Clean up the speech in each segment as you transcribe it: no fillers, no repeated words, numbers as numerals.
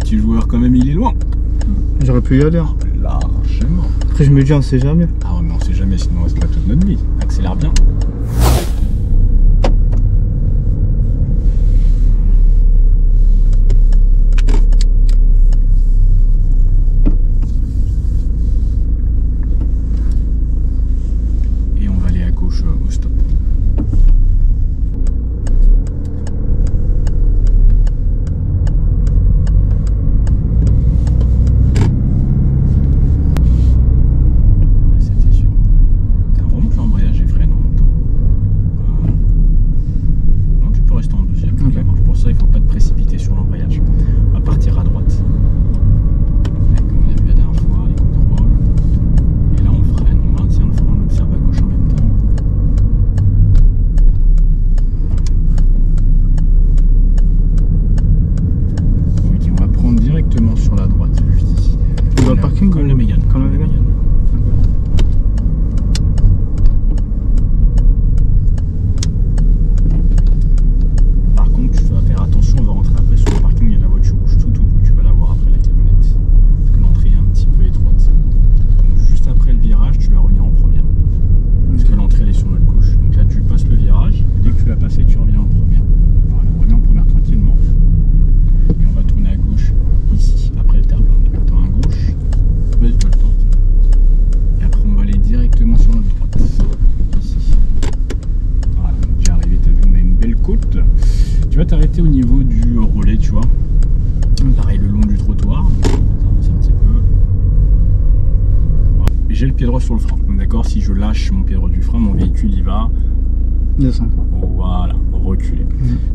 petit joueur quand même, il est loin. J'aurais pu y aller. Hein. Largement. Après je me dis on sait jamais. Ah ouais, mais on sait jamais, sinon on reste pas toute notre vie. Accélère bien. Et on va aller à gauche au stop. Comme la Mégane. Comme la Mégane. Par contre, tu vas faire attention, on va rentrer après sur le parking, il y a la voiture bouge tout au bout, tu vas la voir après la camionnette. Parce que l'entrée est un petit peu étroite. Donc juste après le virage, tu vas revenir en première. Parce que l'entrée elle est sur notre gauche. Donc là tu passes le virage, et dès que tu l'as passé, tu reviens en première. Voilà, on revient en première tranquillement. Et on va tourner à gauche ici, après le terre-plein. Attends à gauche. Vas-y, tu as le temps. Et après, on va aller directement sur notre droite. Ici. Voilà, on est déjà arrivé, t'as vu, on a une belle côte. Tu vas t'arrêter au niveau du relais, tu vois. Pareil, le long du trottoir. C'est un petit peu. Voilà. J'ai le pied droit sur le frein. D'accord, si je lâche mon pied droit du frein, mon véhicule il va. Descendre. Voilà, reculer.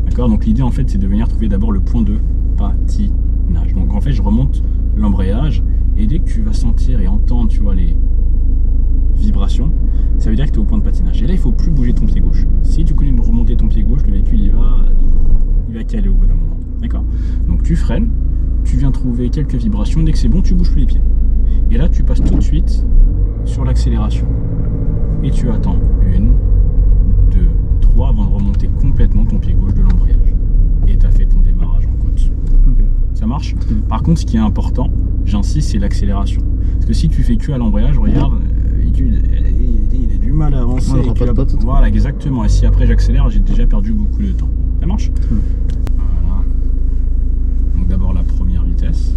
D'accord, donc l'idée en fait, c'est de venir trouver d'abord le point de patinage. Donc en fait, je remonte l'embrayage. Et dès que tu vas sentir et entendre, tu vois, les vibrations, ça veut dire que tu es au point de patinage. Et là, il ne faut plus bouger ton pied gauche. Si tu connais de remonter ton pied gauche, le véhicule, il va caler au bout d'un moment. D'accord? Donc tu freines, tu viens trouver quelques vibrations. Dès que c'est bon, tu bouges plus les pieds. Et là, tu passes tout de suite sur l'accélération. Et tu attends 1, 2, 3 avant de remonter complètement ton pied gauche de l'embrayage. Et tu as fait ton démarrage en côte. Okay. Ça marche? Par contre, ce qui est important, j'insiste, c'est l'accélération. Parce que si tu fais que à l'embrayage, regarde, il a du mal à avancer. Ouais, voilà, exactement. Et si après j'accélère, j'ai déjà perdu beaucoup de temps. Ça marche? Voilà. Donc d'abord la première vitesse.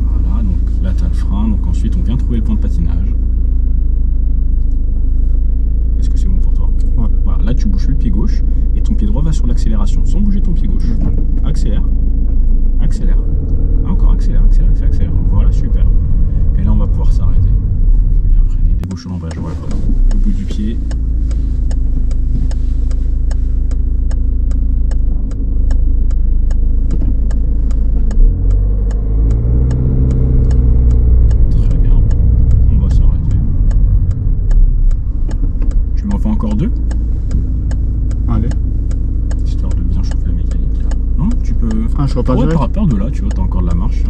Voilà, donc là tu as le frein. Donc ensuite on vient trouver le point de patinage. Est-ce que c'est bon pour toi? Ouais. Voilà, là tu bouges le pied gauche et ton pied droit va sur l'accélération sans bouger ton pied gauche. Accélère. Accélère. Encore accélère, accélère, accélère, accélère. Voilà, super. Et là, on va pouvoir s'arrêter. Je vais bien freiner, débouche l'embrayage. Voilà, au bout du pied. Très bien. On va s'arrêter. Tu m'en fais encore 2? Allez. Histoire de bien chauffer la mécanique. Là. Non, tu peux. Ah, je repars direct. Par peur de là, tu vois, t'as encore de la marche.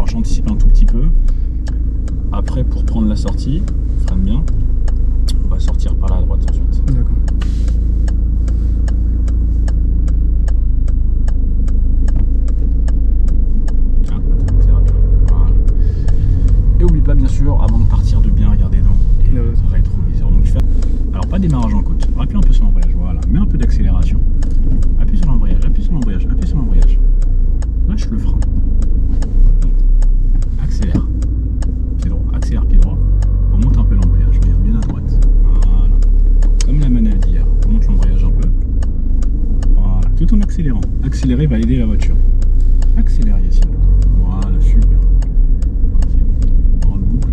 J'anticipe un tout petit peu. Après, pour prendre la sortie, freine bien. On va sortir par là à droite ensuite. D'accord. Tiens, c'est rapide. Voilà. Et oublie pas, bien sûr, avant de partir, de bien regarder dans les rétroviseurs. Donc, alors, pas démarrage en côte. Appuie un peu sur l'embrayage. Voilà. Mets un peu d'accélération. Appuie sur l'embrayage. Appuie sur l'embrayage. Appuie sur l'embrayage. Lâche le frein. Accélère, pied droit, accélère, pied droit, remonte un peu l'embrayage, bien à droite, voilà, comme la manœuvre d'hier, remonte l'embrayage un peu, voilà, tout en accélérant, accélérer va aider la voiture, accélère Yacine, voilà, super, grande boucle,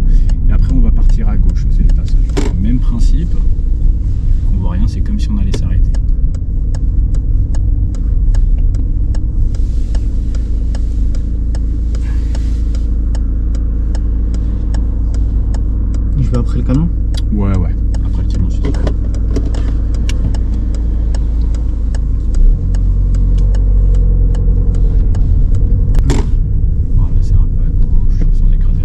et après on va partir à gauche, c'est le passage, même principe, on voit rien, c'est comme si on allait s'arrêter. Je vais après le camion? Ouais, après le camion, c'est tout. Voilà, c'est un peu à gauche, sans écraser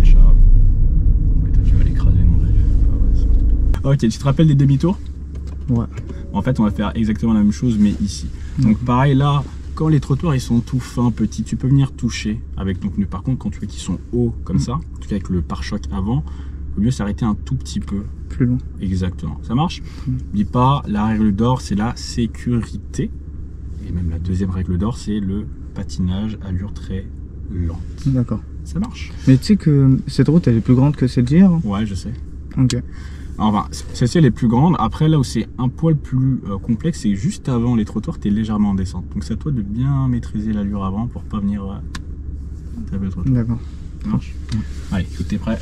Ok, tu te rappelles des demi-tours? Ouais. En fait, on va faire exactement la même chose, mais ici. Donc pareil, là, quand les trottoirs ils sont tout fins, petits, tu peux venir toucher avec ton pneu. Par contre, quand tu vois qu'ils sont hauts comme ça, en tout cas avec le pare-choc avant, il vaut mieux s'arrêter un tout petit peu. Plus loin. Exactement. Ça marche? N'oublie pas, la règle d'or, c'est la sécurité. Et même la deuxième règle d'or, c'est le patinage à allure très lente. D'accord. Ça marche? Mais tu sais que cette route, elle est plus grande que celle d'hier, hein? Ouais, je sais. Ok. Enfin, celle-ci elle est plus grande. Après, là où c'est un poil plus complexe, c'est juste avant les trottoirs, tu es légèrement en descente. Donc c'est à toi de bien maîtriser l'allure avant pour pas venir taper le trottoir. D'accord. Ça marche? Allez, t'es prêt?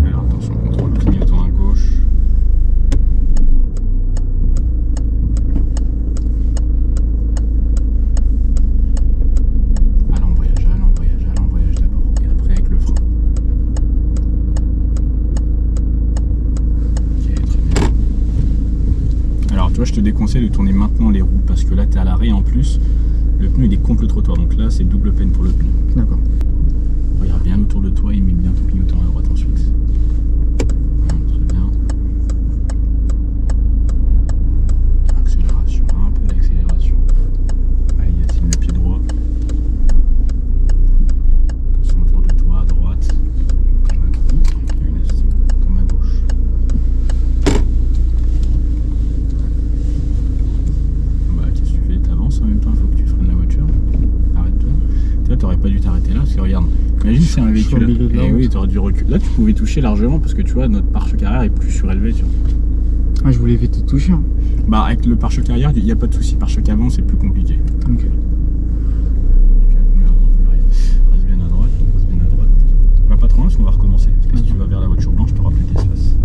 Alors attention, contrôle clignotant à gauche. À l'embrayage d'abord. Et après avec le frein. Ok, très bien. Alors tu vois, je te déconseille de tourner maintenant les roues parce que là tu es à l'arrêt en plus. Le pneu il est contre le trottoir, donc là c'est double peine pour le pneu. D'accord. Regarde bien autour de toi et mets bien ton clignotant à droite ensuite. Très bien. Accélération, un peu d'accélération. Allez Yacine, le pied droit. Attention autour de toi, à droite. Comme à gauche. Bah qu'est-ce que tu fais? T'avances en même temps, il faut que tu freines la voiture. Arrête-toi. Tu vois, t'aurais pas dû t'arrêter là, parce que regarde, imagine c'est un véhicule. Et oui, t'aurais dû reculer. Là tu pouvais toucher largement parce que tu vois, notre pare-choc arrière est plus surélevé, tu vois. Ah, je voulais éviter de toucher, hein. Bah avec le pare-choc arrière, il n'y a pas de souci. Pare-choc avant, c'est plus compliqué. Ok. Reste bien à droite, Va pas trop loin parce qu'on va recommencer. Parce que si tu vas vers la voiture blanche, tu auras plus d'espace.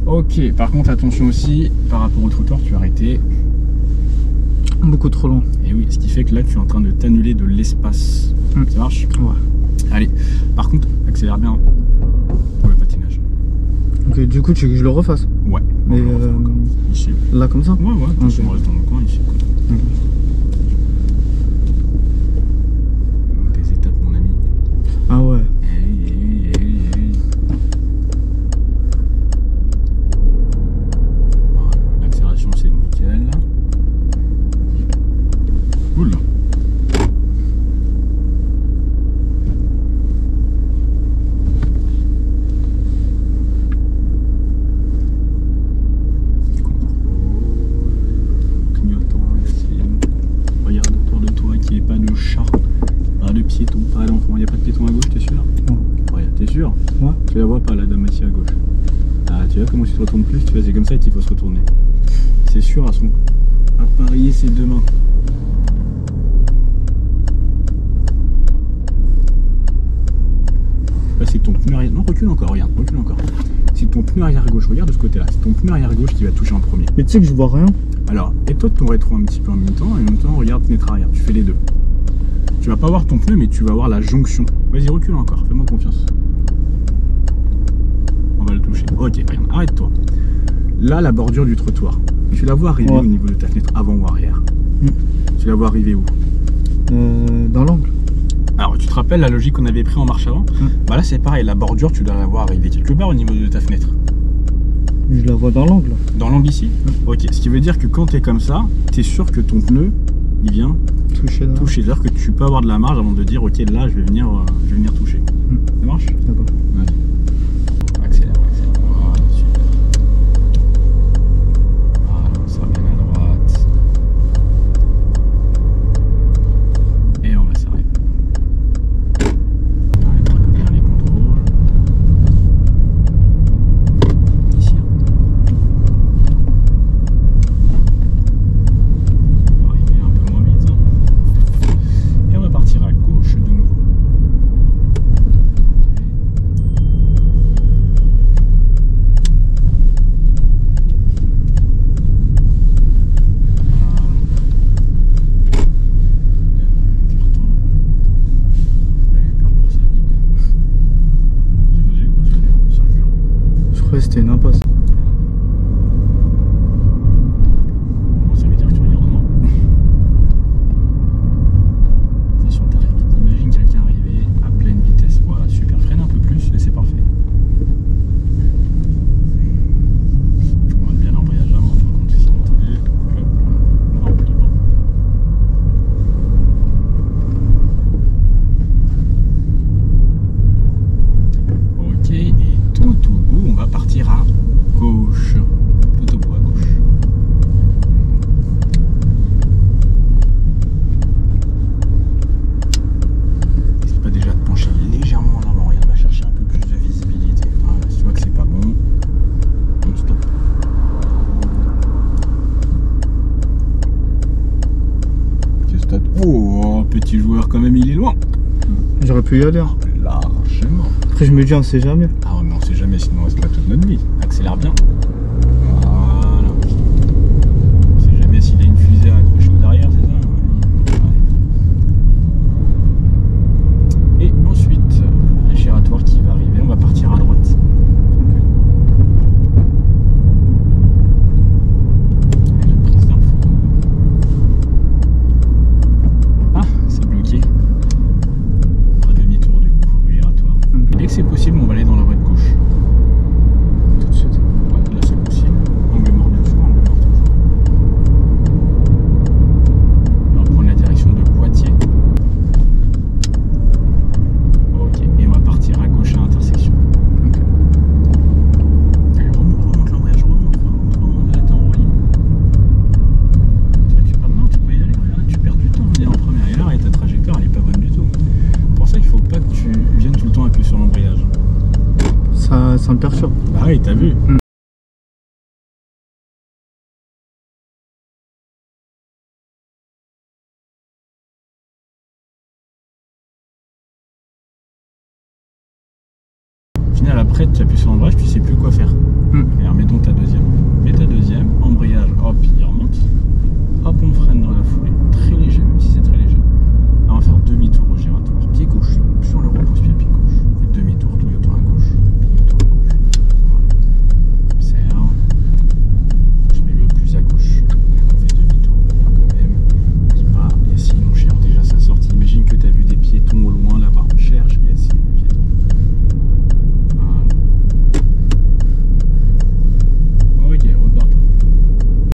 Ok, par contre attention aussi, par rapport au trottoir, tu as arrêté. Beaucoup trop loin. Et oui, ce qui fait que là, tu es en train de t'annuler de l'espace. Ça marche? Ouais. Allez, par contre, accélère bien pour le patinage. Ok, du coup, tu veux que je le refasse? Ouais. Mais on le refait encore. Ici. là, comme ça? Ouais, attention, Ok. on reste dans le coin ici. Ok. Des étapes, mon ami. Ah ouais. Voilà, l'accélération c'est nickel. Cool. Clignotant, Yacine. Regarde autour de toi qu'il n'y ait pas de chat, pas de piéton, pas d'enfant. Il n'y a pas de piéton à gauche, t'es sûr? Ouais. Regarde, t'es sûr? Ouais. Tu la vois pas la dame assise à gauche? Ah, tu vois comment tu te retournes plus? Tu vois, c'est comme ça qu'il faut se retourner. C'est sûr, à parier ses deux mains. Là, c'est ton pneu arrière. Non, recule encore, regarde, recule encore. C'est ton pneu arrière gauche, regarde de ce côté-là. C'est ton pneu arrière gauche qui va toucher en premier. Mais tu sais que je vois rien. Alors, aide-toi de ton rétro un petit peu en même temps, et en même temps, regarde fenêtre arrière. Tu fais les deux. Tu vas pas voir ton pneu, mais tu vas voir la jonction. Vas-y, recule encore, fais-moi confiance. On va le toucher. Ok, regarde, arrête-toi. Là, la bordure du trottoir. Tu la vois arriver au niveau de ta fenêtre, avant ou arrière? Tu la vois arriver où? Dans l'angle. Alors, tu te rappelles la logique qu'on avait pris en marche avant? Bah là, c'est pareil, la bordure, tu dois la voir arriver quelque part au niveau de ta fenêtre. Je la vois dans l'angle. Dans l'angle ici? Ok, ce qui veut dire que quand tu es comme ça, tu es sûr que ton pneu, il vient Toucher là. toucher. C'est-à-dire que tu peux avoir de la marge avant de dire, ok, là, je vais venir toucher. Ça marche? D'accord. Vas-y. Accélère. Voilà, super. Voilà, on sera bien à droite. Et on va s'arrêter. Allez, braque bien les contrôles. Ici. On va arriver un peu moins vite. Et on va partir à gauche de nouveau. Oh, petit joueur quand même, il est loin. J'aurais pu y aller. Hein. Largement. Après, je me dis, on sait jamais. Ah ouais, mais on sait jamais, sinon on reste là toute notre vie. Accélère bien. Voilà. On sait jamais s'il a une fusée à accrocher au derrière, c'est ça? Ouais. Et ensuite, un giratoire qui va arriver, on va partir à droite. Et la prise d'info. Ah, c'est bloqué. On fera demi-tour du coup au giratoire. Okay. Dès que c'est possible, on va aller dans la voie de gauche. Tout de suite. Ouais, là c'est possible. Angle mort bien sûr, angle mort toujours. On va prendre la direction de Poitiers. Ok, et on va partir à gauche à l'intersection. Ok. Allez, remonte l'embrayage, remonte. Là t'es en roue libre. Tu peux y aller, regarde, tu perds du temps, on est en première. Et là, et ta trajectoire elle est pas bonne du tout. Pour ça, il faut pas que tu viennes tout le temps appuyer sur l'embrayage. Ça me perturbe. Bah oui, t'as vu. Au final, après, tu appuies sur l'embrayage, tu sais plus quoi faire. Et remets donc ta deuxième.